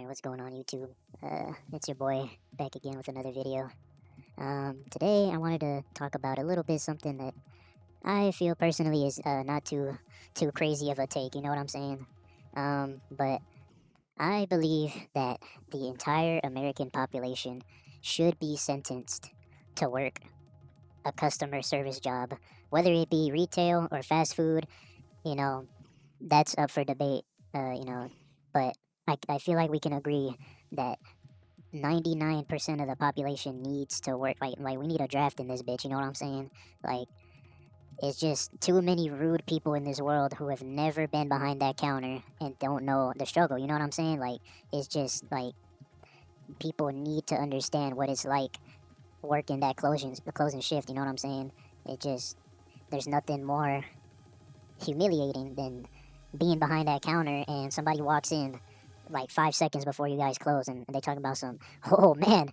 What's going on YouTube? It's your boy back again with another video. Today I wanted to talk about a little bit something that I feel personally is not too crazy of a take. You know what I'm saying? But I believe that the entire American population should be sentenced to work a customer service job, whether it be retail or fast food. You know, that's up for debate. But I feel like we can agree that 99% of the population needs to work. Like we need a draft in this bitch. You know what I'm saying? Like it's just too many rude people in this world who have never been behind that counter and don't know the struggle. You know what I'm saying? Like it's just like people need to understand what it's like working that closing shift. You know what I'm saying? It just there's nothing more humiliating than being behind that counter and somebody walks in like 5 seconds before you guys close and they talk about some, oh man,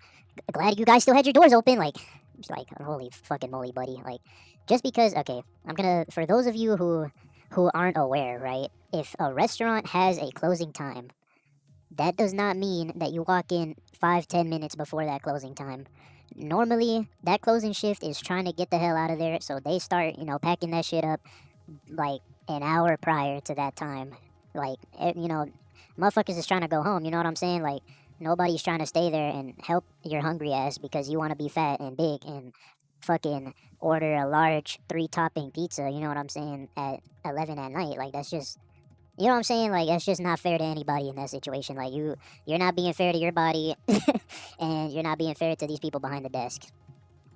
glad you guys still had your doors open. Like, it's like, holy fucking moly, buddy. Like, just because, okay, for those of you who aren't aware, right? If a restaurant has a closing time, that does not mean that you walk in 5-10 minutes before that closing time. Normally, that closing shift is trying to get the hell out of there, so they start, packing that shit up like an hour prior to that time. Like, motherfuckers is trying to go home. You know what I'm saying? Like, nobody's trying to stay there and help your hungry ass because you want to be fat and big and fucking order a large 3 topping pizza. You know what I'm saying? At 11 at night. Like, that's just. You know what I'm saying? Like that's just not fair to anybody in that situation. Like you're not being fair to your body, and you're not being fair to these people behind the desk.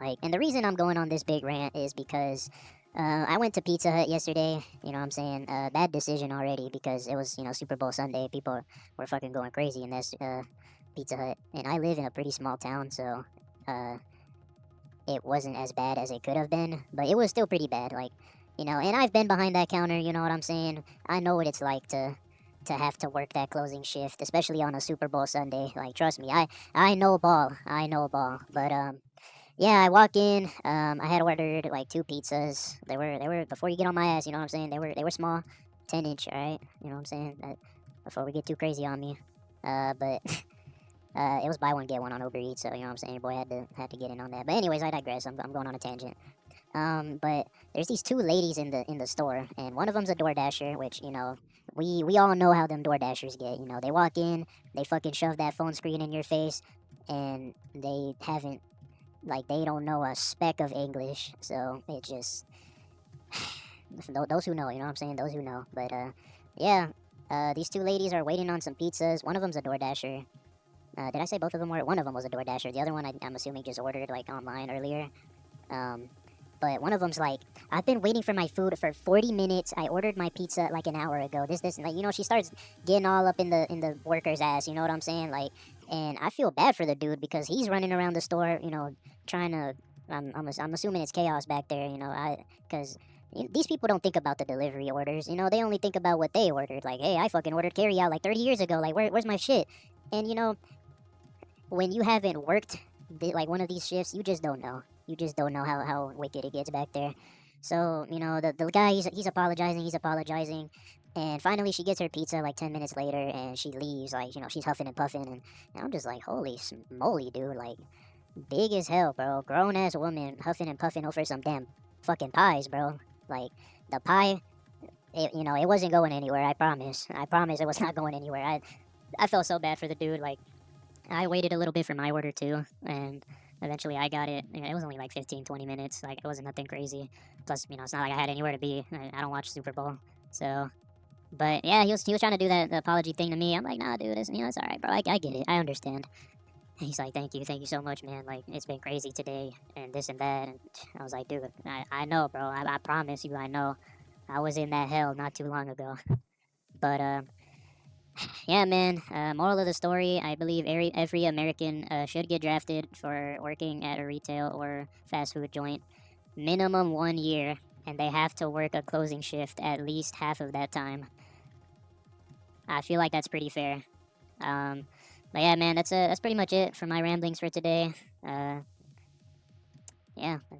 Like, and the reason I'm going on this big rant is because I went to Pizza Hut yesterday. You know what I'm saying? Bad decision already because it was, Super Bowl Sunday. People were fucking going crazy in this Pizza Hut. And I live in a pretty small town, so uh, it wasn't as bad as it could have been. But it was still pretty bad. Like, and I've been behind that counter, you know what I'm saying? I know what it's like to have to work that closing shift, especially on a Super Bowl Sunday. Like, trust me, I know ball. I know ball. But yeah, I walk in. I had ordered like 2 pizzas. They were before you get on my ass. You know what I'm saying? They were small, 10 inch. All right, you know what I'm saying? Before we get too crazy on me. But it was buy one get one on Uber Eats. So you know what I'm saying? Your boy had to get in on that. But anyways, I digress. I'm going on a tangent. But there's these 2 ladies in the store, and one of them's a DoorDasher, which we all know how them DoorDashers get. They walk in, they fucking shove that phone screen in your face, and they haven't like they don't know a speck of English, so it just those who know, you know what I'm saying? Those who know. But yeah, these 2 ladies are waiting on some pizzas. One of them's a DoorDasher. Did I say both of them were? One of them was a DoorDasher. The other one, I'm assuming, just ordered like online earlier. Um, but one of them's like, I've been waiting for my food for 40 minutes. I ordered my pizza like an hour ago. This, and like, she starts getting all up in the worker's ass. You know what I'm saying? Like, and I feel bad for the dude because he's running around the store, trying to. I'm assuming it's chaos back there. Because these people don't think about the delivery orders. They only think about what they ordered. Like, hey, I fucking ordered carry out like 30 years ago. Like, where's my shit? And when you haven't worked like one of these shifts, you just don't know. You just don't know how wicked it gets back there. So, the guy, he's apologizing. And finally, she gets her pizza like 10 minutes later and she leaves. Like, she's huffing and puffing. And I'm just like, holy moly, dude. Like, big as hell, bro. Grown ass woman huffing and puffing over some damn fucking pies, bro. Like, the pie, it wasn't going anywhere. I promise. I promise it was not going anywhere. I felt so bad for the dude. Like, I waited a little bit for my order too, and eventually I got it. It was only like 15, 20 minutes. Like, it wasn't nothing crazy. Plus, it's not like I had anywhere to be. I don't watch Super Bowl. So, but yeah, he was trying to do that apology thing to me. I'm like, nah, dude, it's all right, bro. I get it. I understand. And he's like, thank you so much, man. Like, it's been crazy today, and this and that. And I was like, dude, I know, bro. I promise you, I know. I was in that hell not too long ago. But, yeah, man. Moral of the story: I believe every American should get drafted for working at a retail or fast food joint, minimum 1 year, and they have to work a closing shift at least half of that time. I feel like that's pretty fair. Um, but yeah, man, that's pretty much it for my ramblings for today. Yeah,